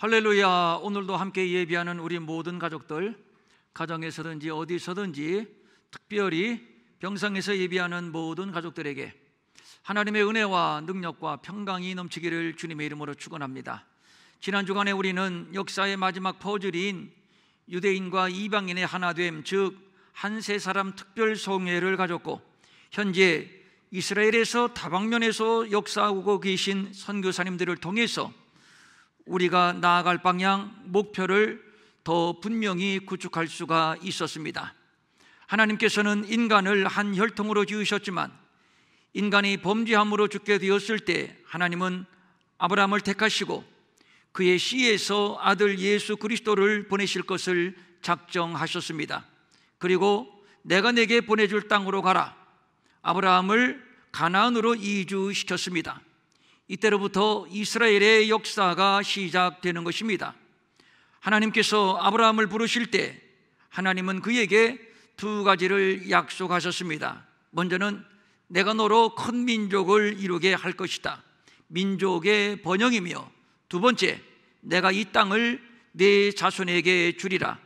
할렐루야. 오늘도 함께 예배하는 우리 모든 가족들, 가정에서든지 어디서든지 특별히 병상에서 예배하는 모든 가족들에게 하나님의 은혜와 능력과 평강이 넘치기를 주님의 이름으로 축원합니다. 지난 주간에 우리는 역사의 마지막 퍼즐인 유대인과 이방인의 하나됨, 즉 한 세 사람 특별 성회를 가졌고, 현재 이스라엘에서 다방면에서 역사하고 계신 선교사님들을 통해서 우리가 나아갈 방향, 목표를 더 분명히 구축할 수가 있었습니다. 하나님께서는 인간을 한 혈통으로 지으셨지만 인간이 범죄함으로 죽게 되었을 때 하나님은 아브라함을 택하시고 그의 씨에서 아들 예수 그리스도를 보내실 것을 작정하셨습니다. 그리고 내가 내게 보내줄 땅으로 가라, 아브라함을 가나안으로 이주시켰습니다. 이때로부터 이스라엘의 역사가 시작되는 것입니다. 하나님께서 아브라함을 부르실 때 하나님은 그에게 두 가지를 약속하셨습니다. 먼저는 내가 너로 큰 민족을 이루게 할 것이다, 민족의 번영이며, 두 번째, 내가 이 땅을 네 자손에게 주리라,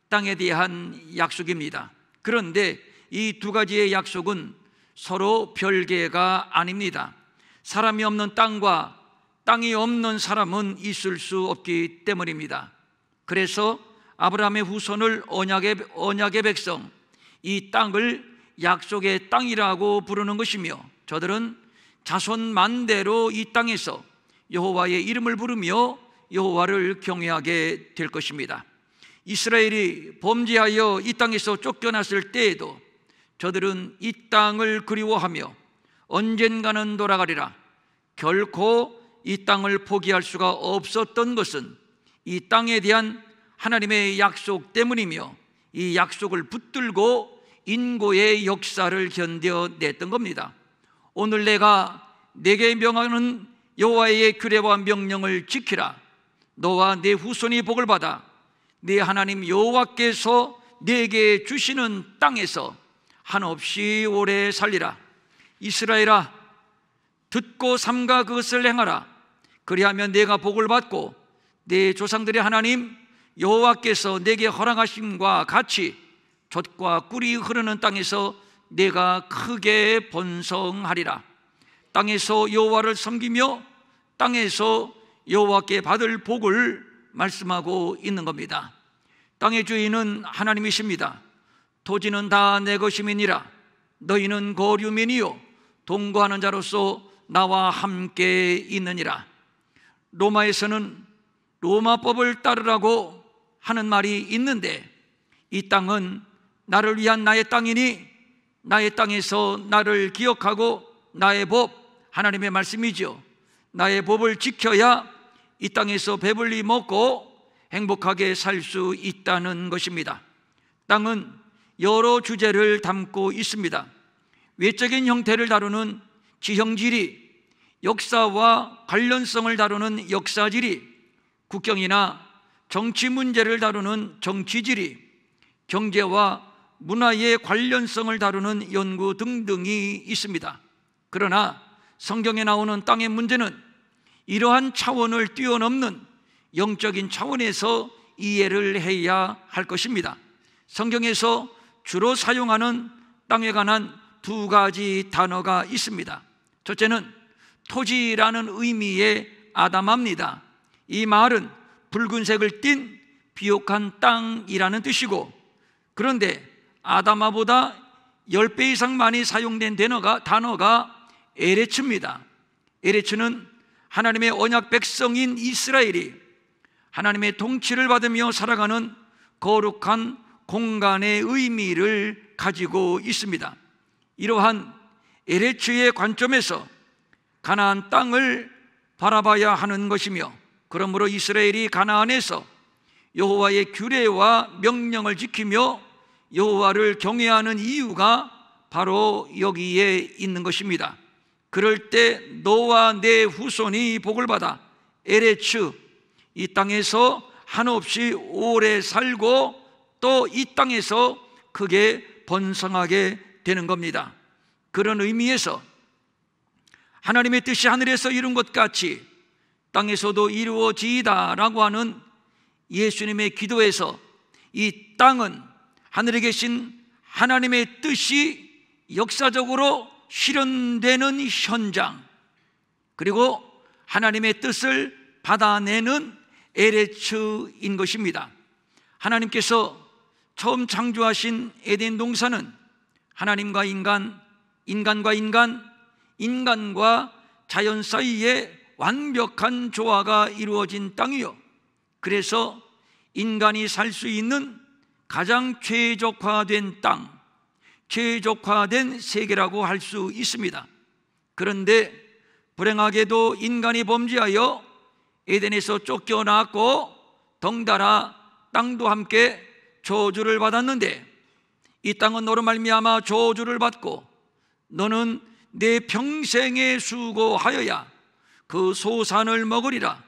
땅에 대한 약속입니다. 그런데 이 두 가지의 약속은 서로 별개가 아닙니다. 사람이 없는 땅과 땅이 없는 사람은 있을 수 없기 때문입니다. 그래서 아브라함의 후손을 언약의 백성, 이 땅을 약속의 땅이라고 부르는 것이며, 저들은 자손 만대로 이 땅에서 여호와의 이름을 부르며 여호와를 경외하게 될 것입니다. 이스라엘이 범죄하여 이 땅에서 쫓겨났을 때에도 저들은 이 땅을 그리워하며 언젠가는 돌아가리라, 결코 이 땅을 포기할 수가 없었던 것은 이 땅에 대한 하나님의 약속 때문이며, 이 약속을 붙들고 인고의 역사를 견뎌냈던 겁니다. 오늘 내가 내게 명하는 여호와의 규례와 명령을 지키라, 너와 네 후손이 복을 받아 네 하나님 여호와께서 네게 주시는 땅에서 한없이 오래 살리라. 이스라엘아, 듣고 삼가 그것을 행하라. 그리하면 내가 복을 받고 내 조상들의 하나님 여호와께서 내게 허락하심과 같이 젖과 꿀이 흐르는 땅에서 내가 크게 번성하리라. 땅에서 여호와를 섬기며 땅에서 여호와께 받을 복을 말씀하고 있는 겁니다. 땅의 주인은 하나님이십니다. 토지는 다 내 것임이니라. 너희는 거류민이요 동거하는 자로서 나와 함께 있느니라. 로마에서는 로마법을 따르라고 하는 말이 있는데, 이 땅은 나를 위한 나의 땅이니 나의 땅에서 나를 기억하고 나의 법, 하나님의 말씀이죠, 나의 법을 지켜야 이 땅에서 배불리 먹고 행복하게 살 수 있다는 것입니다. 땅은 여러 주제를 담고 있습니다. 외적인 형태를 다루는 지형지리, 역사와 관련성을 다루는 역사지리, 국경이나 정치 문제를 다루는 정치지리, 경제와 문화의 관련성을 다루는 연구 등등이 있습니다. 그러나 성경에 나오는 땅의 문제는 이러한 차원을 뛰어넘는 영적인 차원에서 이해를 해야 할 것입니다. 성경에서 주로 사용하는 땅에 관한 두 가지 단어가 있습니다. 첫째는 토지라는 의미의 아담아입니다. 이 말은 붉은색을 띤 비옥한 땅이라는 뜻이고, 그런데 아담아보다 10배 이상 많이 사용된 단어가 에레츠입니다. 에레츠는 하나님의 언약 백성인 이스라엘이 하나님의 통치를 받으며 살아가는 거룩한 공간의 의미를 가지고 있습니다. 이러한 에레츠의 관점에서 가나안 땅을 바라봐야 하는 것이며, 그러므로 이스라엘이 가나안에서 여호와의 규례와 명령을 지키며 여호와를 경외하는 이유가 바로 여기에 있는 것입니다. 그럴 때 너와 내 후손이 복을 받아 에레츠, 이 땅에서 한없이 오래 살고 또 이 땅에서 크게 번성하게 되는 겁니다. 그런 의미에서 하나님의 뜻이 하늘에서 이룬 것 같이 땅에서도 이루어지이다라고 하는 예수님의 기도에서 이 땅은 하늘에 계신 하나님의 뜻이 역사적으로 실현되는 현장, 그리고 하나님의 뜻을 받아내는 에레츠인 것입니다. 하나님께서 처음 창조하신 에덴 동산은 하나님과 인간, 인간과 인간, 인간과 자연 사이에 완벽한 조화가 이루어진 땅이요, 그래서 인간이 살 수 있는 가장 최적화된 땅, 최적화된 세계라고 할 수 있습니다. 그런데 불행하게도 인간이 범죄하여 에덴에서 쫓겨나고 덩달아 땅도 함께 저주를 받았는데, 이 땅은 너로 말미암아 저주를 받고 너는 내 평생에 수고하여야 그 소산을 먹으리라.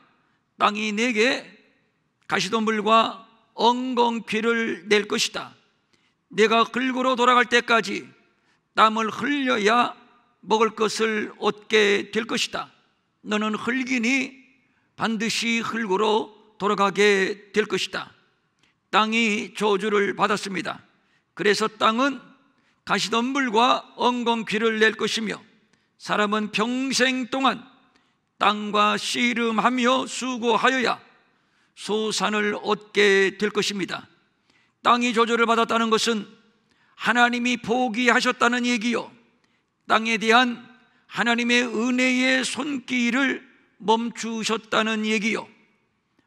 땅이 내게 가시덤불과 엉겅퀴를 낼 것이다. 내가 흙으로 돌아갈 때까지 땀을 흘려야 먹을 것을 얻게 될 것이다. 너는 흙이니 반드시 흙으로 돌아가게 될 것이다. 땅이 저주를 받았습니다. 그래서 땅은 가시덤불과 엉겅퀴를 낼 것이며 사람은 평생 동안 땅과 씨름하며 수고하여야 소산을 얻게 될 것입니다. 땅이 저주를 받았다는 것은 하나님이 포기하셨다는 얘기요, 땅에 대한 하나님의 은혜의 손길을 멈추셨다는 얘기요,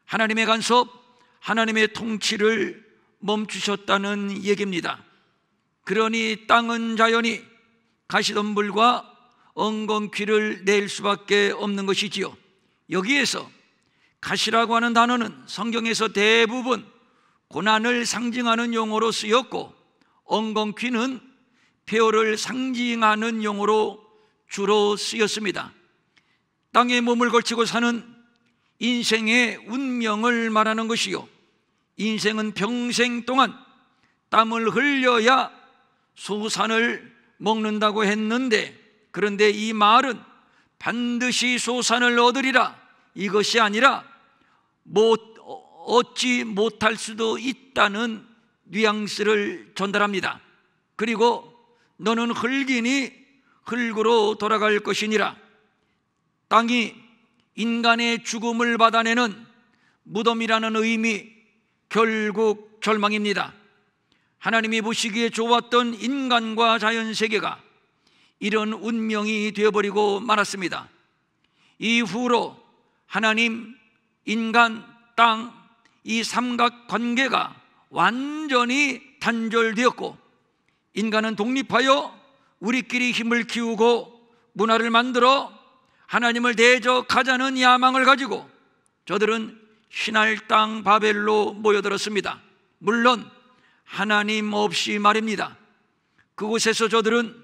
하나님의 간섭, 하나님의 통치를 멈추셨다는 얘기입니다. 그러니 땅은 자연히 가시덤불과 엉겅퀴를 낼 수밖에 없는 것이지요. 여기에서 가시라고 하는 단어는 성경에서 대부분 고난을 상징하는 용어로 쓰였고, 엉겅퀴는 폐허를 상징하는 용어로 주로 쓰였습니다. 땅에 몸을 걸치고 사는 인생의 운명을 말하는 것이요, 인생은 평생 동안 땀을 흘려야 소산을 먹는다고 했는데, 그런데 이 말은 반드시 소산을 얻으리라 이것이 아니라 얻지 못할 수도 있다는 뉘앙스를 전달합니다. 그리고 너는 흙이니 흙으로 돌아갈 것이니라. 땅이 인간의 죽음을 받아내는 무덤이라는 의미, 결국 절망입니다. 하나님이 보시기에 좋았던 인간과 자연세계가 이런 운명이 되어버리고 말았습니다. 이후로 하나님, 인간, 땅, 이 삼각관계가 완전히 단절되었고, 인간은 독립하여 우리끼리 힘을 키우고 문화를 만들어 하나님을 대적하자는 야망을 가지고 저들은 신할 땅 바벨로 모여들었습니다. 물론 하나님 없이 말입니다. 그곳에서 저들은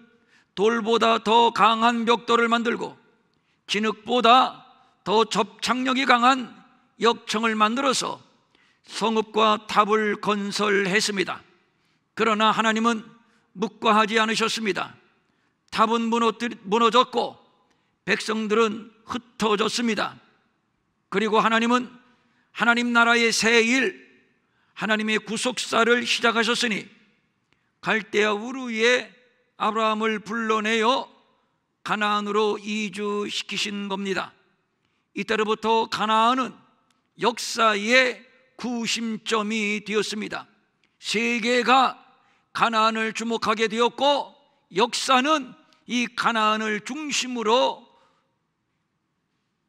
돌보다 더 강한 벽돌을 만들고 진흙보다 더 접착력이 강한 역청을 만들어서 성읍과 탑을 건설했습니다. 그러나 하나님은 묵과하지 않으셨습니다. 탑은 무너졌고 백성들은 흩어졌습니다. 그리고 하나님은 하나님 나라의 새 일, 하나님의 구속사를 시작하셨으니 갈대아 우르에 아브라함을 불러내어 가나안으로 이주시키신 겁니다. 이때로부터 가나안은 역사의 구심점이 되었습니다. 세계가 가나안을 주목하게 되었고, 역사는 이 가나안을 중심으로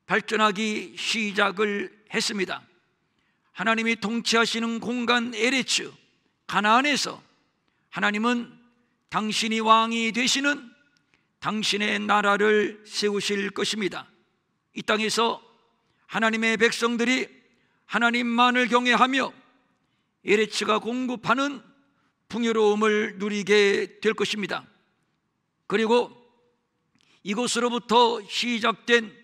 발전하기 시작을 했습니다. 하나님이 통치하시는 공간 에레츠, 가나안에서 하나님은 당신이 왕이 되시는 당신의 나라를 세우실 것입니다. 이 땅에서 하나님의 백성들이 하나님만을 경외하며 에레츠가 공급하는 풍요로움을 누리게 될 것입니다. 그리고 이곳으로부터 시작된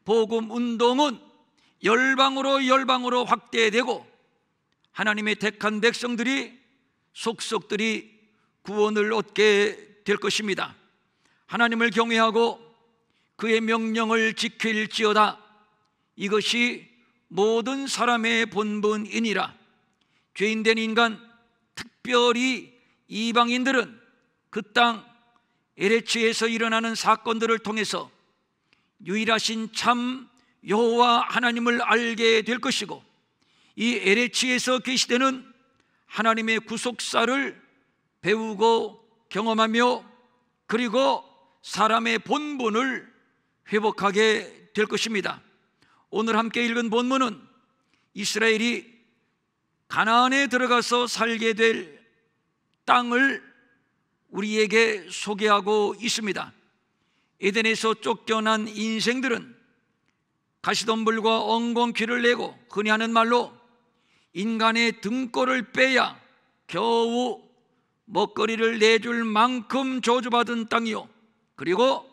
복음 운동은 열방으로 확대되고 하나님의 택한 백성들이 속속들이 구원을 얻게 될 것입니다. 하나님을 경외하고 그의 명령을 지킬지어다. 이것이 모든 사람의 본분이니라. 죄인된 인간, 특별히 이방인들은 그 땅 에레츠에서 일어나는 사건들을 통해서 유일하신 참 여호와 하나님을 알게 될 것이고, 이 에레츠에서 계시되는 하나님의 구속사를 배우고 경험하며 그리고 사람의 본분을 회복하게 될 것입니다. 오늘 함께 읽은 본문은 이스라엘이 가나안에 들어가서 살게 될 땅을 우리에게 소개하고 있습니다. 에덴에서 쫓겨난 인생들은 가시덤불과 엉겅퀴를 내고 흔히 하는 말로 인간의 등골을 빼야 겨우 먹거리를 내줄 만큼 저주받은 땅이요, 그리고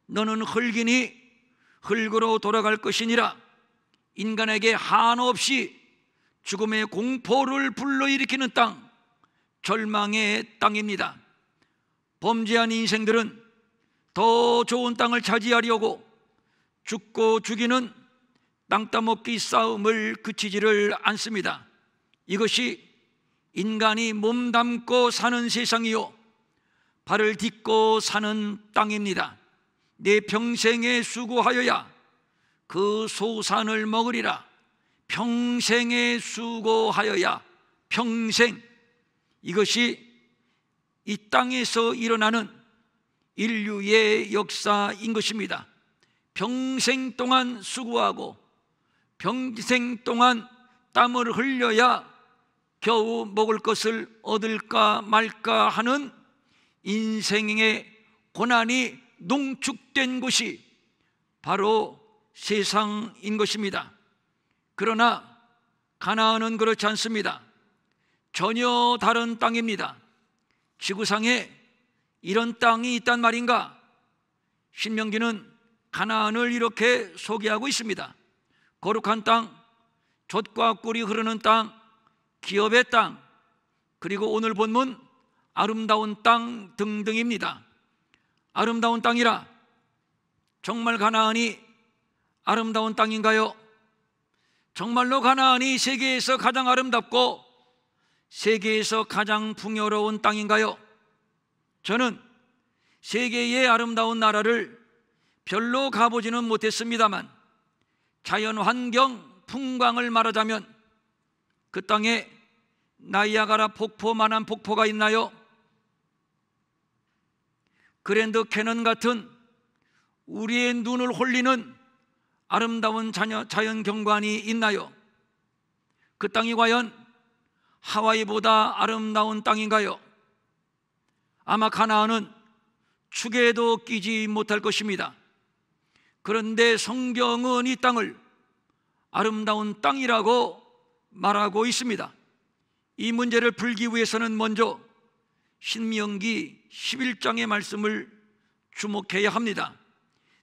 너는 흙이니 흙으로 돌아갈 것이니라. 인간에게 한없이 죽음의 공포를 불러일으키는 땅, 절망의 땅입니다. 범죄한 인생들은 더 좋은 땅을 차지하려고 죽고 죽이는 땅 따먹기 싸움을 그치지를 않습니다. 이것이 인간이 몸담고 사는 세상이요, 발을 딛고 사는 땅입니다. 내 평생에 수고하여야 그 소산을 먹으리라. 평생에 수고하여야 평생, 이것이 이 땅에서 일어나는 인류의 역사인 것입니다. 평생 동안 수고하고 평생 동안 땀을 흘려야 겨우 먹을 것을 얻을까 말까 하는 인생의 고난이 농축된 곳이 바로 세상인 것입니다. 그러나 가나안은 그렇지 않습니다. 전혀 다른 땅입니다. 지구상에 이런 땅이 있단 말인가? 신명기는 가나안을 이렇게 소개하고 있습니다. 거룩한 땅, 젖과 꿀이 흐르는 땅, 기업의 땅, 그리고 오늘 본문 아름다운 땅 등등입니다. 아름다운 땅이라, 정말 가나안이 아름다운 땅인가요? 정말로 가나안이 세계에서 가장 아름답고 세계에서 가장 풍요로운 땅인가요? 저는 세계의 아름다운 나라를 별로 가보지는 못했습니다만 자연 환경 풍광을 말하자면 그 땅에 나이아가라 폭포만한 폭포가 있나요? 그랜드 캐년 같은 우리의 눈을 홀리는 아름다운 자연 경관이 있나요? 그 땅이 과연 하와이보다 아름다운 땅인가요? 아마 가나안은 축에도 끼지 못할 것입니다. 그런데 성경은 이 땅을 아름다운 땅이라고 말하고 있습니다. 이 문제를 풀기 위해서는 먼저 신명기 11장의 말씀을 주목해야 합니다.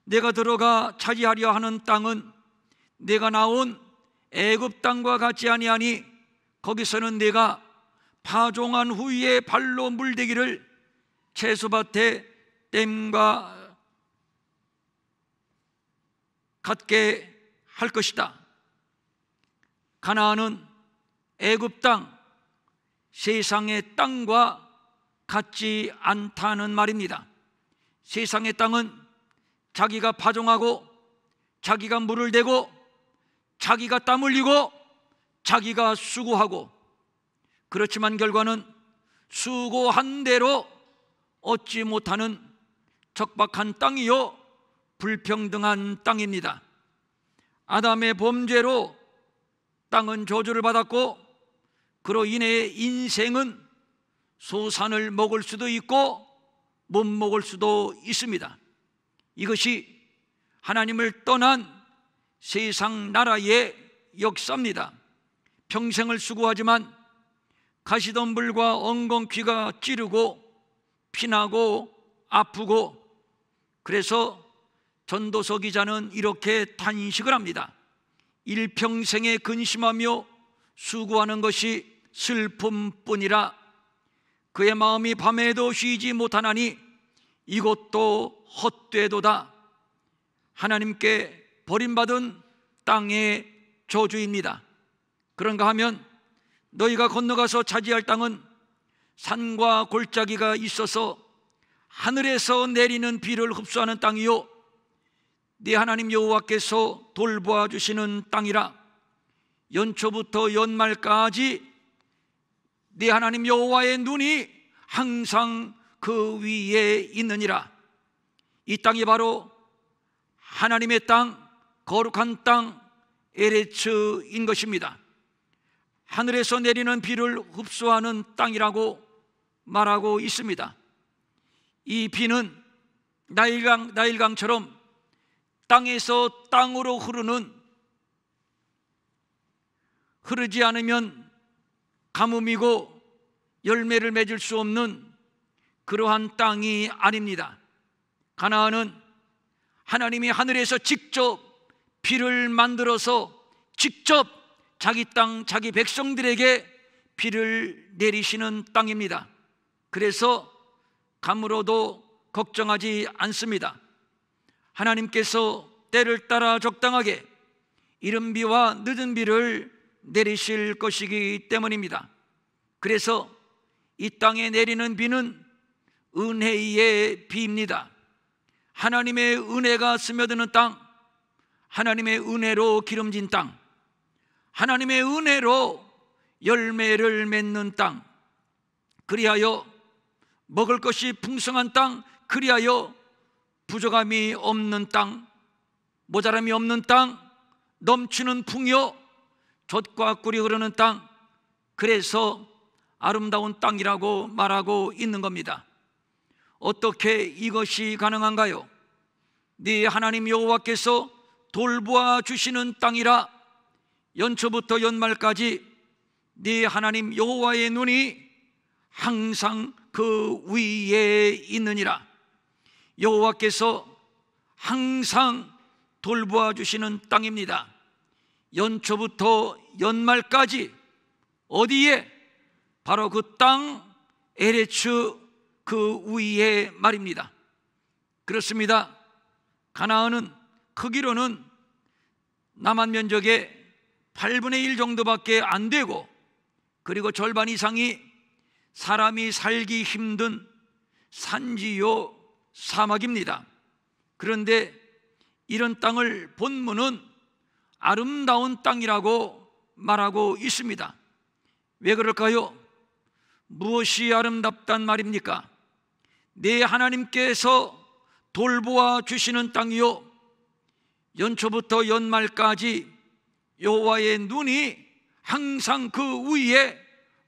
내가 들어가 차지하려 하는 땅은 내가 나온 애굽 땅과 같지 아니하니 거기서는 내가 파종한 후에 발로 물대기를 채소밭에 댐과 같게 할 것이다. 가나안은 애굽 땅, 세상의 땅과 같지 않다는 말입니다. 세상의 땅은 자기가 파종하고 자기가 물을 대고 자기가 땀 흘리고 자기가 수고하고, 그렇지만 결과는 수고한 대로 얻지 못하는 적박한 땅이요 불평등한 땅입니다. 아담의 범죄로 땅은 저주를 받았고 그로 인해 인생은 소산을 먹을 수도 있고 못 먹을 수도 있습니다. 이것이 하나님을 떠난 세상 나라의 역사입니다. 평생을 수고하지만 가시덤불과 엉겅퀴가 찌르고 피나고 아프고, 그래서 전도서 기자는 이렇게 탄식을 합니다. 일평생에 근심하며 수고하는 것이 슬픔뿐이라 그의 마음이 밤에도 쉬지 못하나니 이것도 헛되도다. 하나님께 버림받은 땅의 저주입니다. 그런가 하면 너희가 건너가서 차지할 땅은 산과 골짜기가 있어서 하늘에서 내리는 비를 흡수하는 땅이요 네 하나님 여호와께서 돌보아 주시는 땅이라. 연초부터 연말까지 네 하나님 여호와의 눈이 항상 그 위에 있느니라. 이 땅이 바로 하나님의 땅, 거룩한 땅 에레츠인 것입니다. 하늘에서 내리는 비를 흡수하는 땅이라고 말하고 있습니다. 이 비는 나일강처럼 땅에서 땅으로 흐르지 않으면 가뭄이고 열매를 맺을 수 없는 그러한 땅이 아닙니다. 가나안은 하나님이 하늘에서 직접 비를 만들어서 직접 자기 땅, 자기 백성들에게 비를 내리시는 땅입니다. 그래서 가물어도 걱정하지 않습니다. 하나님께서 때를 따라 적당하게 이른 비와 늦은 비를 내리실 것이기 때문입니다. 그래서 이 땅에 내리는 비는 은혜의 비입니다. 하나님의 은혜가 스며드는 땅, 하나님의 은혜로 기름진 땅, 하나님의 은혜로 열매를 맺는 땅, 그리하여 먹을 것이 풍성한 땅, 그리하여 부족함이 없는 땅, 모자람이 없는 땅, 넘치는 풍요, 젖과 꿀이 흐르는 땅, 그래서 아름다운 땅이라고 말하고 있는 겁니다. 어떻게 이것이 가능한가요? 네 하나님 여호와께서 돌보아 주시는 땅이라. 연초부터 연말까지 네 하나님 여호와의 눈이 항상 그 위에 있느니라. 여호와께서 항상 돌보아 주시는 땅입니다. 연초부터 연말까지 어디에? 바로 그 땅 에레츠 그 위에 말입니다. 그렇습니다. 가나안은 크기로는 남한 면적의 8분의 1 정도밖에 안 되고, 그리고 절반 이상이 사람이 살기 힘든 산지요 사막입니다. 그런데 이런 땅을 본문은 아름다운 땅이라고 말하고 있습니다. 왜 그럴까요? 무엇이 아름답단 말입니까? 내 하나님께서 돌보아 주시는 땅이요 연초부터 연말까지 여호와의 눈이 항상 그 위에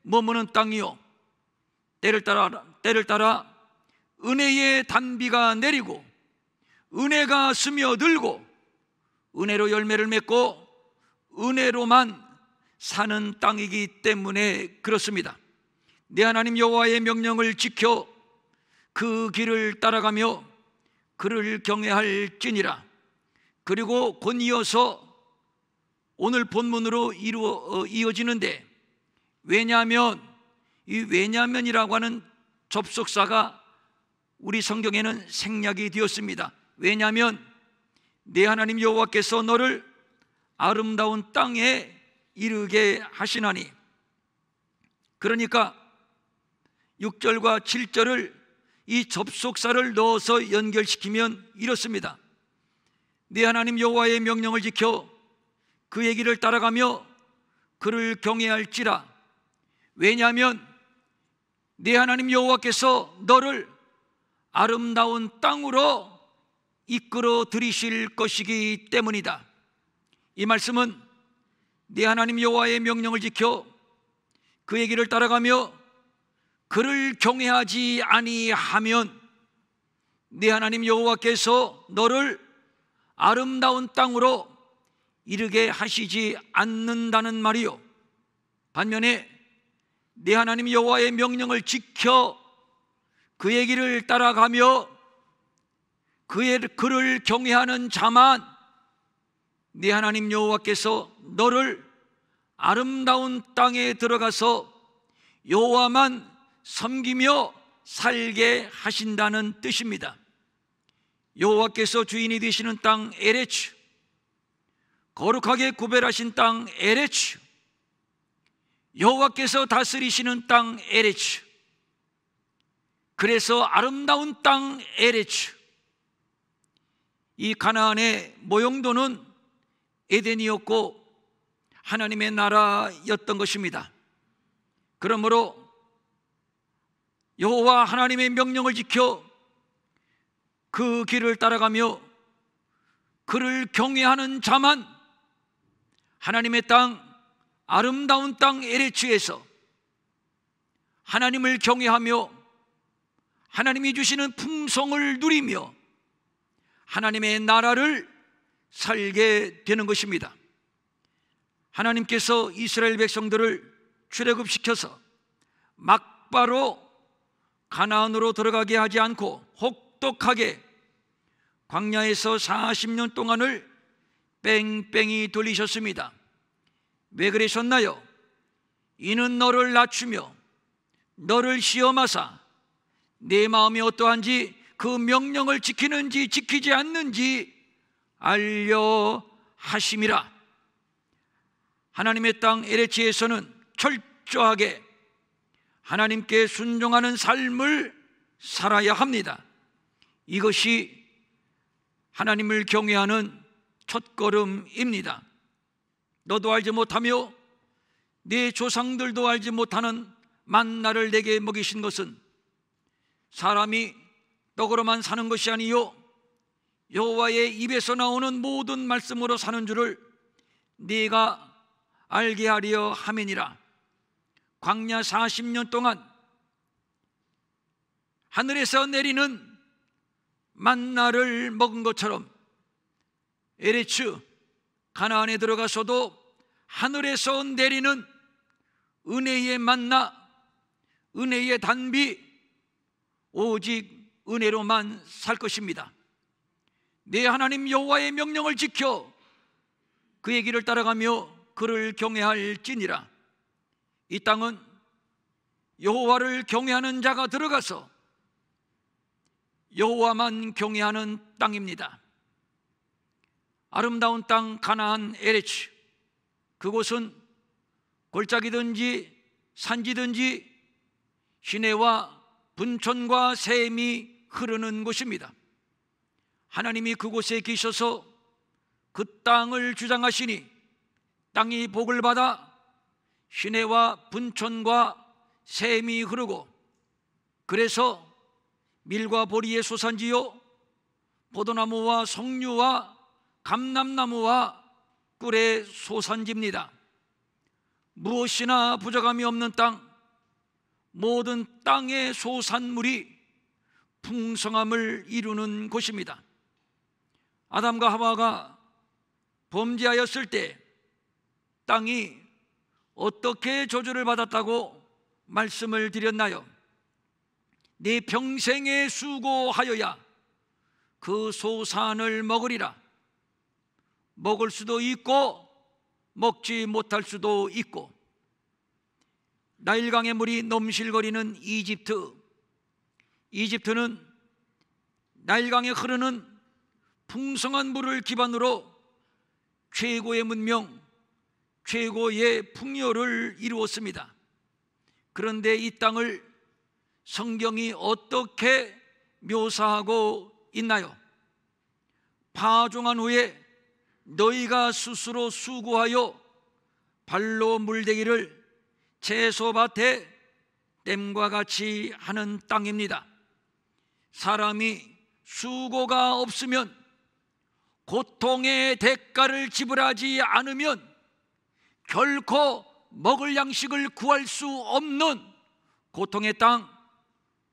머무는 땅이요 때를 따라 은혜의 단비가 내리고 은혜가 스며들고 은혜로 열매를 맺고 은혜로만 사는 땅이기 때문에 그렇습니다. 내 하나님 여호와의 명령을 지켜 그 길을 따라가며 그를 경외할지니라. 그리고 곧 이어서 오늘 본문으로 이어지는데, 이 왜냐면이라고 하는 접속사가 우리 성경에는 생략이 되었습니다. 왜냐하면 내 하나님 여호와께서 너를 아름다운 땅에 이르게 하시나니. 그러니까 6절과 7절을 이 접속사를 넣어서 연결시키면 이렇습니다. 내 하나님 여호와의 명령을 지켜 그의 길을 따라가며 그를 경외할지라. 왜냐하면 내 하나님 여호와께서 너를 아름다운 땅으로 이끌어 들이실 것이기 때문이다. 이 말씀은 네 하나님 여호와의 명령을 지켜 그의 길을 따라가며 그를 경외하지 아니하면 네 하나님 여호와께서 너를 아름다운 땅으로 이르게 하시지 않는다는 말이요, 반면에 네 하나님 여호와의 명령을 지켜 그의 길을 따라가며 그를 경외하는 자만 네 하나님 여호와께서 너를 아름다운 땅에 들어가서 여호와만 섬기며 살게 하신다는 뜻입니다. 여호와께서 주인이 되시는 땅 에레츠, 거룩하게 구별하신 땅 에레츠, 여호와께서 다스리시는 땅 에레츠, 그래서 아름다운 땅 에레츠. 이 가나안의 모형도는 에덴이었고 하나님의 나라였던 것입니다. 그러므로 여호와 하나님의 명령을 지켜 그 길을 따라가며 그를 경외하는 자만 하나님의 땅, 아름다운 땅 에레츠에서 하나님을 경외하며 하나님이 주시는 풍성을 누리며 하나님의 나라를 살게 되는 것입니다. 하나님께서 이스라엘 백성들을 출애굽시켜서 막바로 가나안으로 들어가게 하지 않고 혹독하게 광야에서 40년 동안을 뺑뺑이 돌리셨습니다. 왜 그러셨나요? 이는 너를 낮추며 너를 시험하사 내 마음이 어떠한지 그 명령을 지키는지 지키지 않는지 알려 하심이라. 하나님의 땅 에레츠에서는 철저하게 하나님께 순종하는 삶을 살아야 합니다. 이것이 하나님을 경외하는 첫걸음입니다. 너도 알지 못하며 네 조상들도 알지 못하는 만나를 내게 먹이신 것은 사람이 떡으로만 사는 것이 아니요 여호와의 입에서 나오는 모든 말씀으로 사는 줄을 네가 알게 하려 함이니라. 광야 40년 동안 하늘에서 내리는 만나를 먹은 것처럼 에레츠 가나안에 들어가서도 하늘에서 내리는 은혜의 만나, 은혜의 단비, 오직 은혜로만 살 것입니다. 내 하나님 여호와의 명령을 지켜 그의 길을 따라가며 그를 경외할지니라. 이 땅은 여호와를 경외하는 자가 들어가서 여호와만 경외하는 땅입니다. 아름다운 땅 가나안 에레츠, 그곳은 골짜기든지 산지든지 시내와 분촌과 샘이 흐르는 곳입니다. 하나님이 그곳에 계셔서 그 땅을 주장하시니 땅이 복을 받아 시내와 분촌과 샘이 흐르고, 그래서 밀과 보리의 소산지요 포도나무와 석류와 감람나무와 꿀의 소산지입니다. 무엇이나 부족함이 없는 땅, 모든 땅의 소산물이 풍성함을 이루는 곳입니다. 아담과 하와가 범죄하였을 때 땅이 어떻게 저주를 받았다고 말씀을 드렸나요? 네 평생에 수고하여야 그 소산을 먹으리라. 먹을 수도 있고 먹지 못할 수도 있고. 나일강의 물이 넘실거리는 이집트는 나일강에 흐르는 풍성한 물을 기반으로 최고의 문명, 최고의 풍요를 이루었습니다. 그런데 이 땅을 성경이 어떻게 묘사하고 있나요? 파종한 후에 너희가 스스로 수고하여 발로 물대기를 채소밭에 댐과 같이 하는 땅입니다. 사람이 수고가 없으면, 고통의 대가를 지불하지 않으면 결코 먹을 양식을 구할 수 없는 고통의 땅,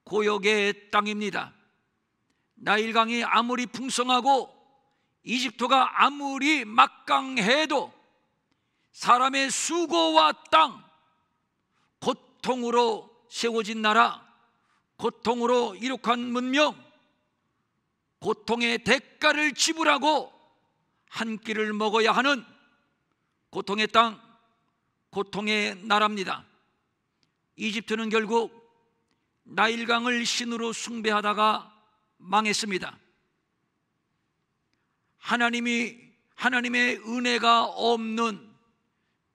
고역의 땅입니다. 나일강이 아무리 풍성하고 이집트가 아무리 막강해도 사람의 수고와 땅, 고통으로 세워진 나라, 고통으로 이룩한 문명, 고통의 대가를 지불하고 한 끼를 먹어야 하는 고통의 땅, 고통의 나라입니다. 이집트는 결국 나일강을 신으로 숭배하다가 망했습니다. 하나님이 하나님의 은혜가 없는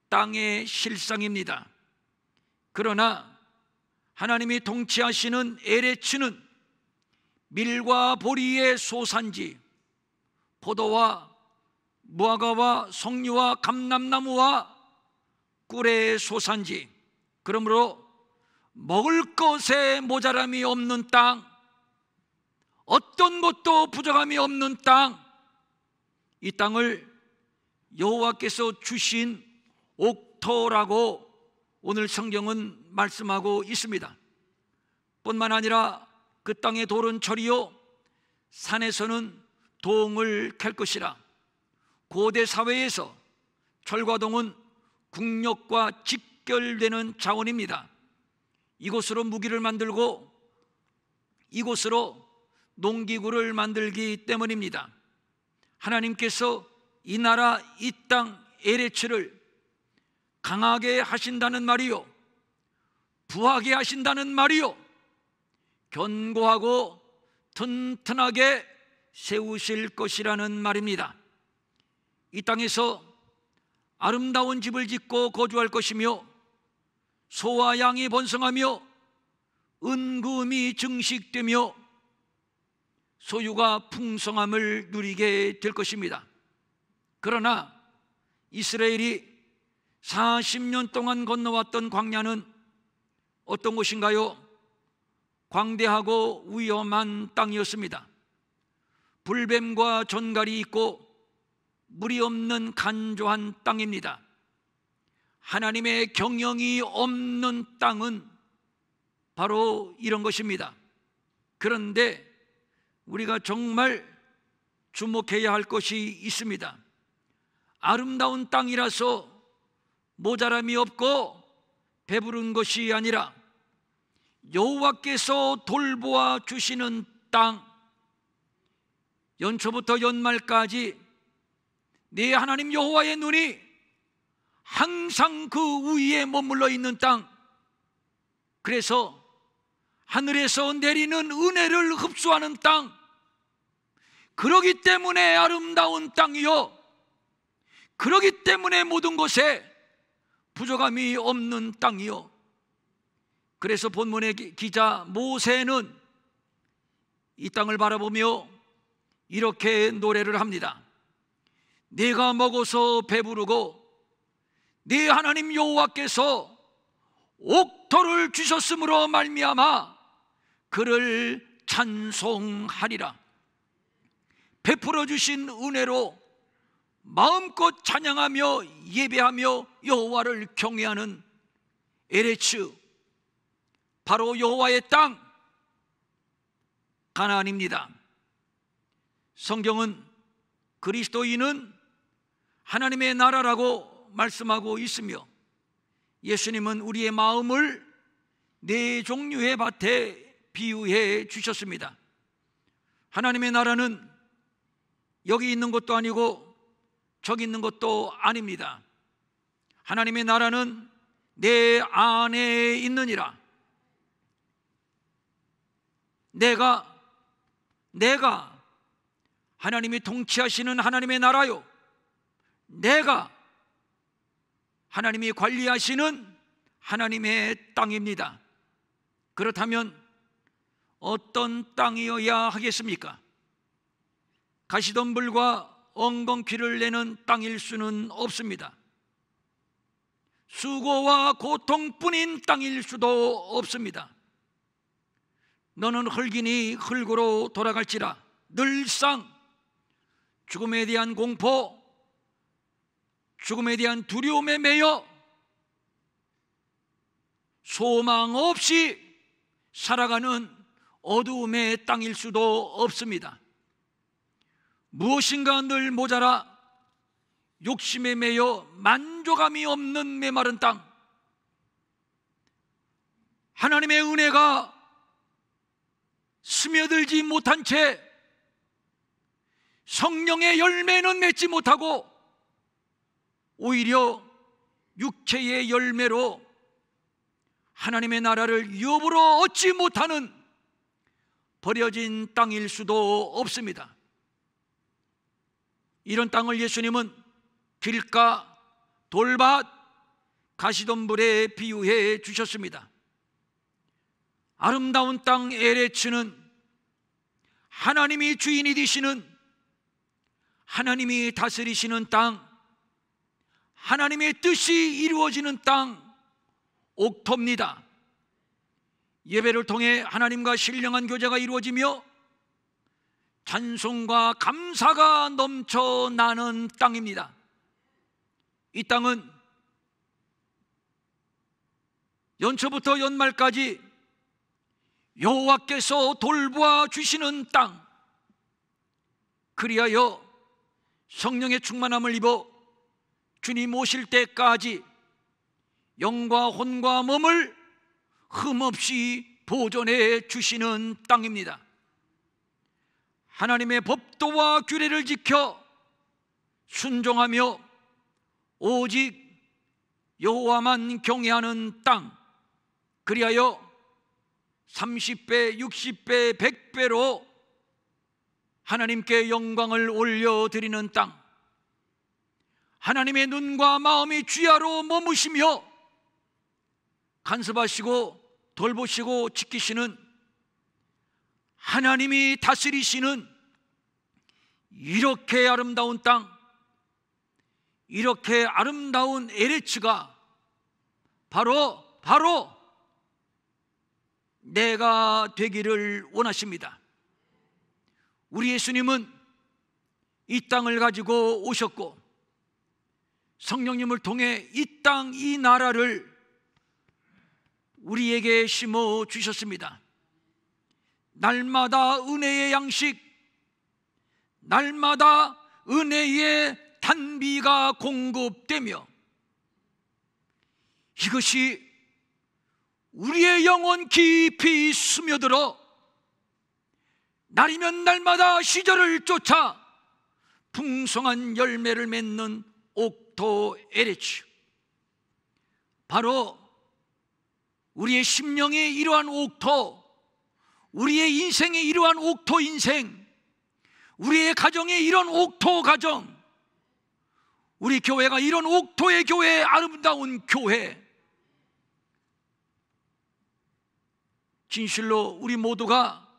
땅의 실상입니다. 그러나 하나님이 통치하시는 에레츠는 밀과 보리의 소산지, 포도와 무화과와 석류와 감람나무와 꿀의 소산지, 그러므로 먹을 것에 모자람이 없는 땅, 어떤 것도 부족함이 없는 땅, 이 땅을 여호와께서 주신 옥토라고 오늘 성경은 말씀하고 있습니다. 뿐만 아니라 그 땅의 돌은 철이요 산에서는 동을 캘 것이라. 고대 사회에서 철과 동은 국력과 직결되는 자원입니다. 이곳으로 무기를 만들고 이곳으로 농기구를 만들기 때문입니다. 하나님께서 이 나라 이 땅 에레츠를 강하게 하신다는 말이요, 부하게 하신다는 말이요, 견고하고 튼튼하게 세우실 것이라는 말입니다. 이 땅에서 아름다운 집을 짓고 거주할 것이며 소와 양이 번성하며 은금이 증식되며 소유가 풍성함을 누리게 될 것입니다. 그러나 이스라엘이 40년 동안 건너왔던 광야는 어떤 곳인가요? 광대하고 위험한 땅이었습니다. 불뱀과 전갈이 있고 물이 없는 간조한 땅입니다. 하나님의 경영이 없는 땅은 바로 이런 것입니다. 그런데 우리가 정말 주목해야 할 것이 있습니다. 아름다운 땅이라서 모자람이 없고 배부른 것이 아니라 여호와께서 돌보아 주시는 땅, 연초부터 연말까지 네 하나님 여호와의 눈이 항상 그 위에 머물러 있는 땅, 그래서 하늘에서 내리는 은혜를 흡수하는 땅, 그러기 때문에 아름다운 땅이요, 그러기 때문에 모든 것에 부족함이 없는 땅이요. 그래서 본문의 기자 모세는 이 땅을 바라보며 이렇게 노래를 합니다. 내가 먹어서 배부르고 네 하나님 여호와께서 옥토를 주셨으므로 말미암아 그를 찬송하리라. 베풀어 주신 은혜로 마음껏 찬양하며 예배하며 여호와를 경외하는 에레츠, 바로 여호와의 땅 가나안입니다. 성경은 그리스도인은 하나님의 나라라고 말씀하고 있으며 예수님은 우리의 마음을 네 종류의 밭에 비유해 주셨습니다. 하나님의 나라는 여기 있는 것도 아니고 저기 있는 것도 아닙니다. 하나님의 나라는 내 안에 있느니라. 내가 하나님이 통치하시는 하나님의 나라요, 내가 하나님이 관리하시는 하나님의 땅입니다. 그렇다면 어떤 땅이어야 하겠습니까? 가시덤불과 엉겅퀴를 내는 땅일 수는 없습니다. 수고와 고통뿐인 땅일 수도 없습니다. 너는 흙이니 흙으로 돌아갈지라. 늘상 죽음에 대한 공포, 죽음에 대한 두려움에 매여 소망 없이 살아가는 어두움의 땅일 수도 없습니다. 무엇인가 늘 모자라 욕심에 매여 만족함이 없는 메마른 땅, 하나님의 은혜가 스며들지 못한 채 성령의 열매는 맺지 못하고 오히려 육체의 열매로 하나님의 나라를 여부러 얻지 못하는 버려진 땅일 수도 없습니다. 이런 땅을 예수님은 길가, 돌밭, 가시덤불에 비유해 주셨습니다. 아름다운 땅 에레츠는 하나님이 주인이 되시는, 하나님이 다스리시는 땅, 하나님의 뜻이 이루어지는 땅, 옥토입니다. 예배를 통해 하나님과 신령한 교제가 이루어지며 찬송과 감사가 넘쳐나는 땅입니다. 이 땅은 연초부터 연말까지 여호와께서 돌보아 주시는 땅, 그리하여 성령의 충만함을 입어 주님 오실 때까지 영과 혼과 몸을 흠없이 보존해 주시는 땅입니다. 하나님의 법도와 규례를 지켜 순종하며 오직 여호와만 경외하는 땅, 그리하여 30배, 60배, 100배로 하나님께 영광을 올려드리는 땅, 하나님의 눈과 마음이 주야로 머무시며 간섭하시고 돌보시고 지키시는, 하나님이 다스리시는 이렇게 아름다운 땅, 이렇게 아름다운 에레츠가 바로 내가 되기를 원하십니다. 우리 예수님은 이 땅을 가지고 오셨고 성령님을 통해 이 땅, 이 나라를 우리에게 심어 주셨습니다. 날마다 은혜의 양식, 날마다 은혜의 단비가 공급되며 이것이 우리의 영혼 깊이 스며들어 날이면 날마다 시절을 쫓아 풍성한 열매를 맺는 옥토 에레츠, 바로 우리의 심령의 이러한 옥토, 우리의 인생의 이러한 옥토 인생, 우리의 가정의 이런 옥토 가정, 우리 교회가 이런 옥토의 교회, 아름다운 교회, 진실로 우리 모두가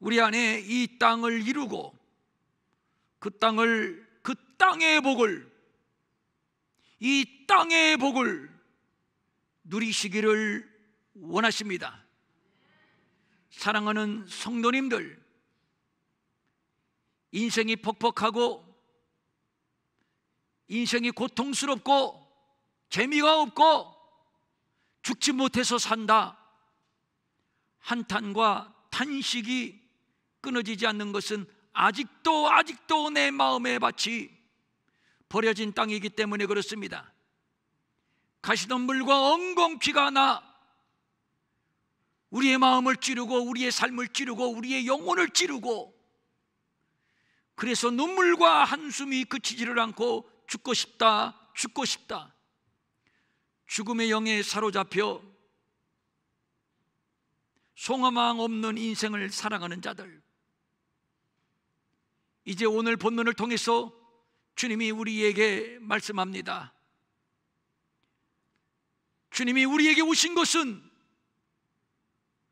우리 안에 이 땅을 이루고 그 땅의 복을, 이 땅의 복을 누리시기를 원하십니다. 사랑하는 성도님들, 인생이 퍽퍽하고 인생이 고통스럽고 재미가 없고 죽지 못해서 산다, 한탄과 탄식이 끊어지지 않는 것은 아직도 내 마음의 밭이 버려진 땅이기 때문에 그렇습니다. 가시덤불과 엉겅퀴가 나 우리의 마음을 찌르고 우리의 삶을 찌르고 우리의 영혼을 찌르고, 그래서 눈물과 한숨이 그치지를 않고 죽고 싶다, 죽음의 영에 사로잡혀 소망 없는 인생을 살아가는 자들, 이제 오늘 본문을 통해서 주님이 우리에게 말씀합니다. 주님이 우리에게 오신 것은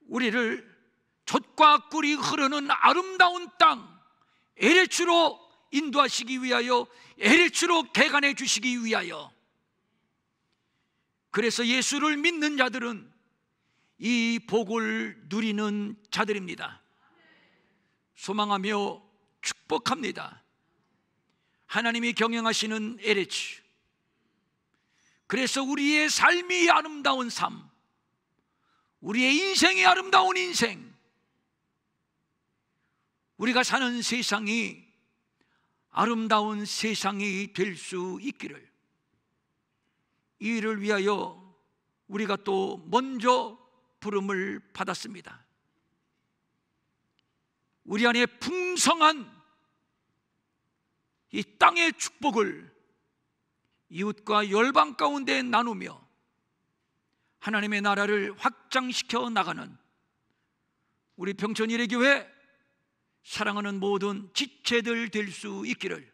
우리를 젖과 꿀이 흐르는 아름다운 땅 에레츠로 인도하시기 위하여, 에레츠로 개간해 주시기 위하여. 그래서 예수를 믿는 자들은 이 복을 누리는 자들입니다. 소망하며 축복합니다. 하나님이 경영하시는 에레츠, 그래서 우리의 삶이 아름다운 삶, 우리의 인생이 아름다운 인생, 우리가 사는 세상이 아름다운 세상이 될 수 있기를, 이 일을 위하여 우리가 또 먼저 부름을 받았습니다. 우리 안에 풍성한 이 땅의 축복을 이웃과 열방 가운데 나누며 하나님의 나라를 확장시켜 나가는 우리 평촌 일회교회 사랑하는 모든 지체들 될 수 있기를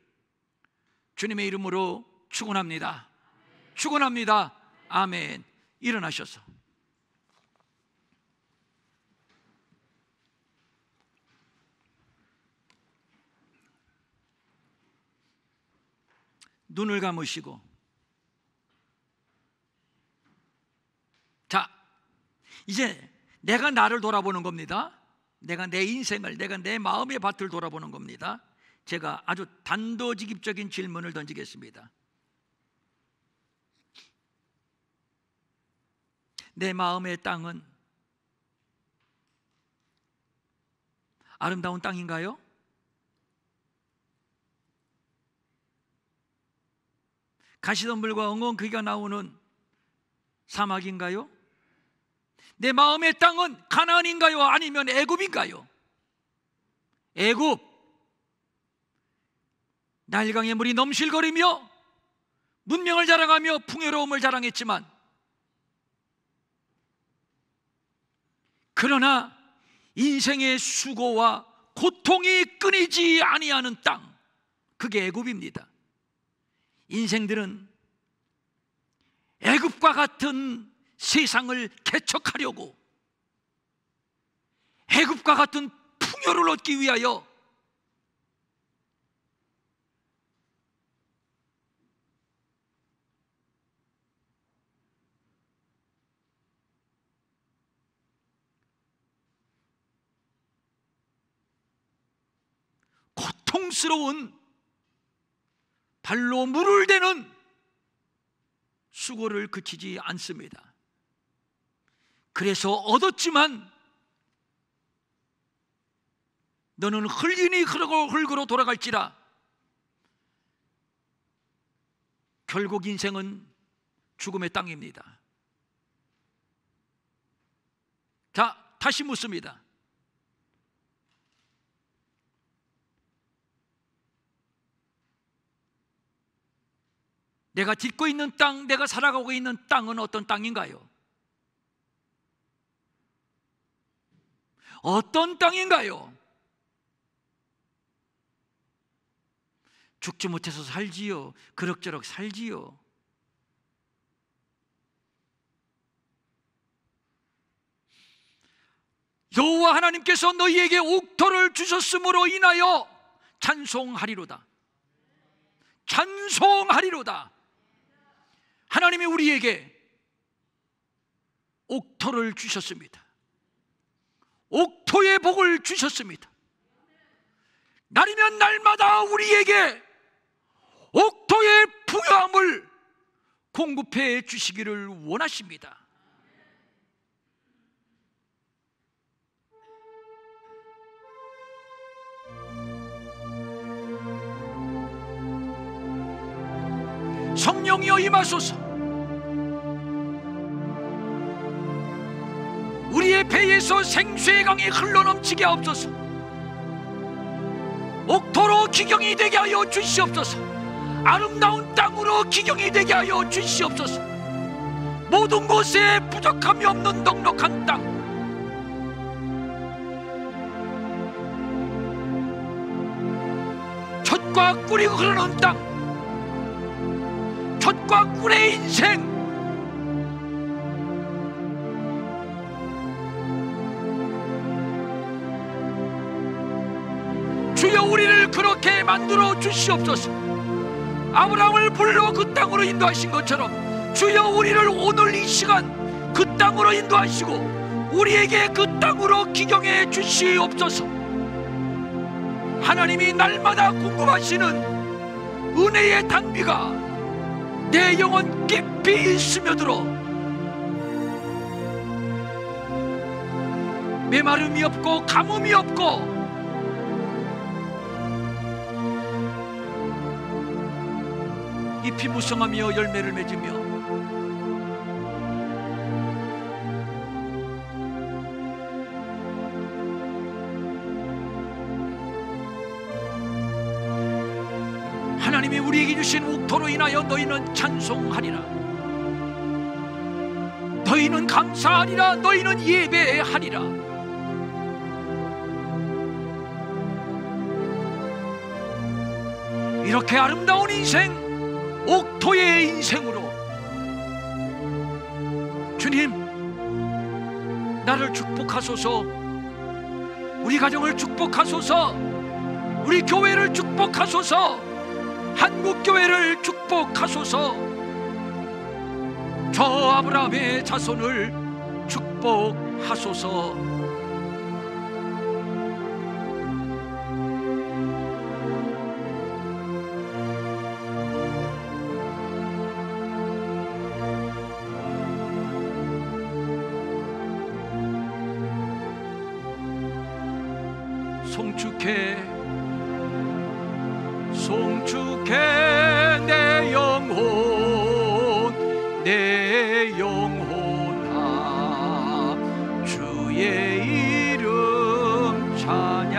주님의 이름으로 축원합니다. 축원합니다. 아멘. 일어나셔서 눈을 감으시고, 자, 이제 내가 나를 돌아보는 겁니다. 내가 내 인생을, 내가 내 마음의 밭을 돌아보는 겁니다. 제가 아주 단도직입적인 질문을 던지겠습니다. 내 마음의 땅은 아름다운 땅인가요? 가시덤불과 엉겅퀴가 나오는 사막인가요? 내 마음의 땅은 가나안인가요? 아니면 애굽인가요? 애굽, 나일강의 물이 넘실거리며 문명을 자랑하며 풍요로움을 자랑했지만, 그러나 인생의 수고와 고통이 끊이지 아니하는 땅, 그게 애굽입니다. 인생들은 애굽과 같은 세상을 개척하려고, 애굽과 같은 풍요를 얻기 위하여 고통스러운 발로 물을 대는 수고를 그치지 않습니다. 그래서 얻었지만 너는 흙이니 흙으로 돌아갈지라, 결국 인생은 죽음의 땅입니다. 자, 다시 묻습니다. 내가 딛고 있는 땅, 내가 살아가고 있는 땅은 어떤 땅인가요? 어떤 땅인가요? 죽지 못해서 살지요, 그럭저럭 살지요. 여호와 하나님께서 너희에게 옥토를 주셨으므로 인하여 찬송하리로다. 찬송하리로다. 하나님이 우리에게 옥토를 주셨습니다. 옥토의 복을 주셨습니다. 날이면 날마다 우리에게 옥토의 부유함을 공급해 주시기를 원하십니다. 성령이여 임하소서. 우리의 배에서 생수의 강이 흘러넘치게 하옵소서. 옥토로 기경이 되게 하여 주시옵소서. 아름다운 땅으로 기경이 되게 하여 주시옵소서. 모든 곳에 부족함이 없는 넉넉한 땅, 젖과 꿀이 흐르는 땅, 젖과 꿀의 인생, 주여 우리를 그렇게 만들어 주시옵소서. 아브라함을 불러 그 땅으로 인도하신 것처럼 주여 우리를 오늘 이 시간 그 땅으로 인도하시고 우리에게 그 땅으로 기경해 주시옵소서. 하나님이 날마다 공급하시는 은혜의 단비가 내 영혼 깊이 스며들어 메마름이 없고 가뭄이 없고 잎이 무성하며 열매를 맺으며 하나님이 우리에게 주신 옥토로 인하여 너희는 찬송하리라. 너희는 감사하리라. 너희는 예배하리라. 이렇게 아름다운 인생, 옥토의 인생으로 주님, 나를 축복하소서, 우리 가정을 축복하소서, 우리 교회를 축복하소서, 한국교회를 축복하소서, 저 아브라함의 자손을 축복하소서. 송축해, 송축해 내 영혼, 내 영혼아 주의 이름 찬양.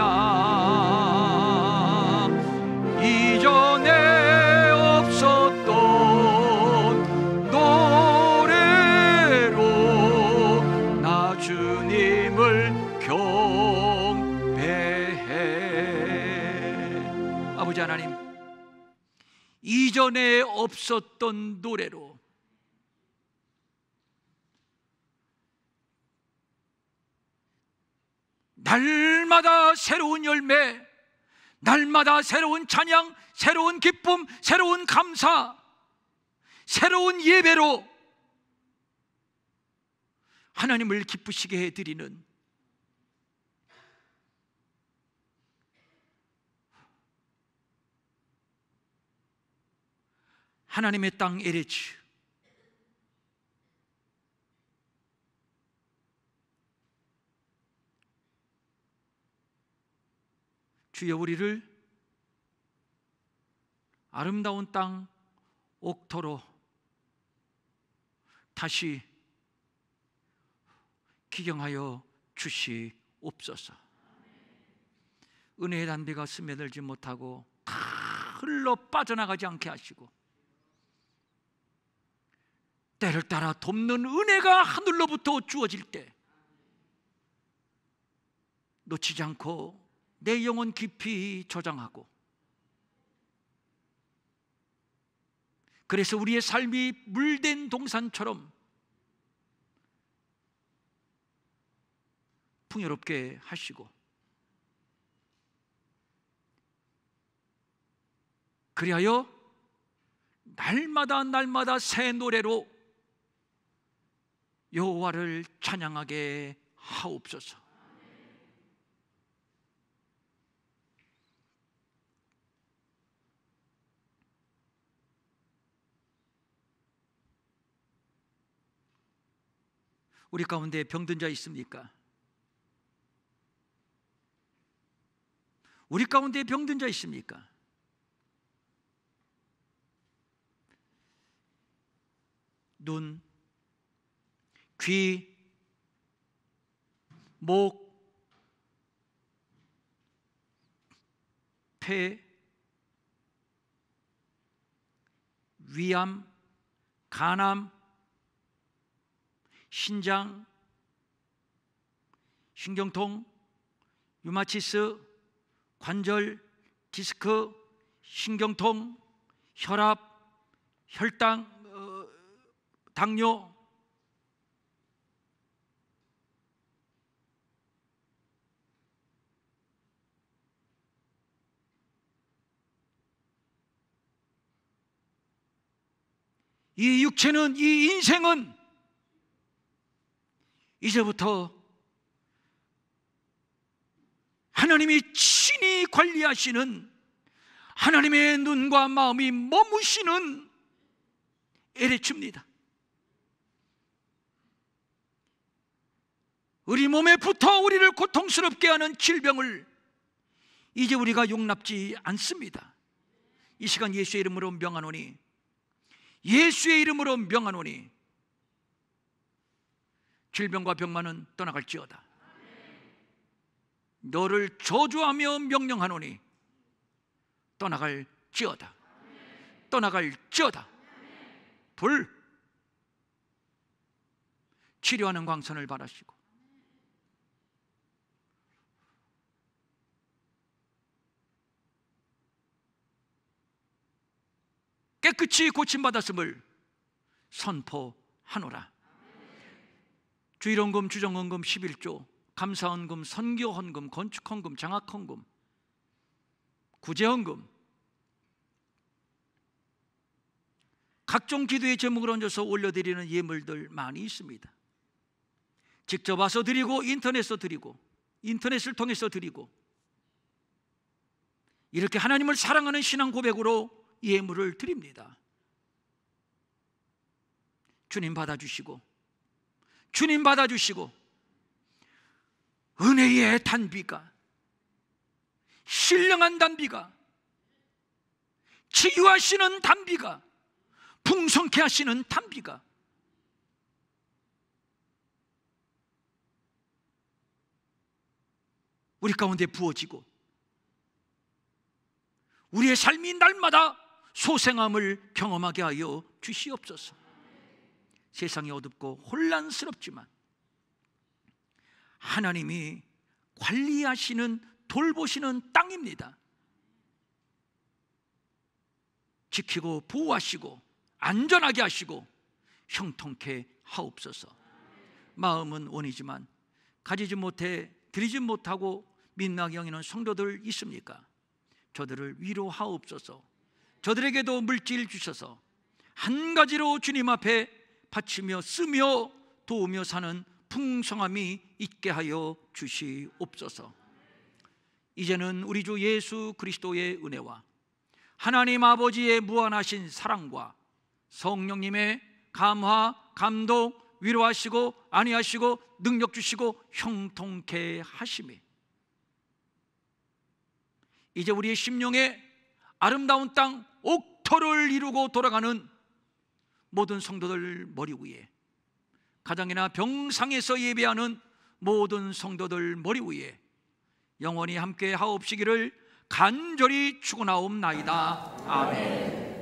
이전에 없었던 노래로 나 주님을 아버지 하나님, 이전에 없었던 노래로 날마다 새로운 열매, 날마다 새로운 찬양, 새로운 기쁨, 새로운 감사, 새로운 예배로 하나님을 기쁘시게 해드리는 하나님의 땅 에레츠, 주여 우리를 아름다운 땅 옥토로 다시 기경하여 주시옵소서. 은혜의 단비가 스며들지 못하고 다 흘러 빠져나가지 않게 하시고, 때를 따라 돕는 은혜가 하늘로부터 주어질 때 놓치지 않고 내 영혼 깊이 저장하고, 그래서 우리의 삶이 물된 동산처럼 풍요롭게 하시고, 그리하여 날마다 날마다 새 노래로 여호와를 찬양하게 하옵소서. 우리 가운데 병든 자 있습니까? 우리 가운데 병든 자 있습니까? 눈, 귀, 목, 폐, 위암, 간암, 신장, 신경통, 류마티스, 관절, 디스크, 신경통, 혈압, 혈당, 당뇨, 이 육체는, 이 인생은 이제부터 하나님이 친히 관리하시는, 하나님의 눈과 마음이 머무시는 에레츠입니다. 우리 몸에 붙어 우리를 고통스럽게 하는 질병을 이제 우리가 용납지 않습니다. 이 시간 예수의 이름으로 명하노니, 예수의 이름으로 명하노니 질병과 병만은 떠나갈지어다. 너를 저주하며 명령하노니 떠나갈지어다. 떠나갈지어다. 불 치료하는 광선을 바라시고, 깨끗이 고침받았음을 선포하노라. 주일헌금, 주정헌금, 11조, 감사헌금, 선교헌금, 건축헌금, 장학헌금, 구제헌금, 각종 기도의 제목을 얹어서 올려드리는 예물들 많이 있습니다. 직접 와서 드리고 인터넷에서 드리고 인터넷을 통해서 드리고, 이렇게 하나님을 사랑하는 신앙 고백으로 예물을 드립니다. 주님 받아주시고, 주님 받아주시고, 은혜의 단비가, 신령한 단비가, 치유하시는 단비가, 풍성케 하시는 단비가 우리 가운데 부어지고, 우리의 삶이 날마다 소생함을 경험하게 하여 주시옵소서. 세상이 어둡고 혼란스럽지만 하나님이 관리하시는, 돌보시는 땅입니다. 지키고 보호하시고 안전하게 하시고 형통케 하옵소서. 마음은 원이지만 가지지 못해 드리지 못하고 민망히 여기는 성도들 있습니까? 저들을 위로하옵소서. 저들에게도 물질 주셔서 한 가지로 주님 앞에 바치며 쓰며 도우며 사는 풍성함이 있게 하여 주시옵소서. 이제는 우리 주 예수 그리스도의 은혜와 하나님 아버지의 무한하신 사랑과 성령님의 감화, 감독, 위로하시고 안위하시고 능력 주시고 형통케 하심이 이제 우리의 심령에 아름다운 땅 옥토를 이루고 돌아가는 모든 성도들 머리 위에, 가정이나 병상에서 예배하는 모든 성도들 머리 위에 영원히 함께 하옵시기를 간절히 축원하옵나이다. 아멘.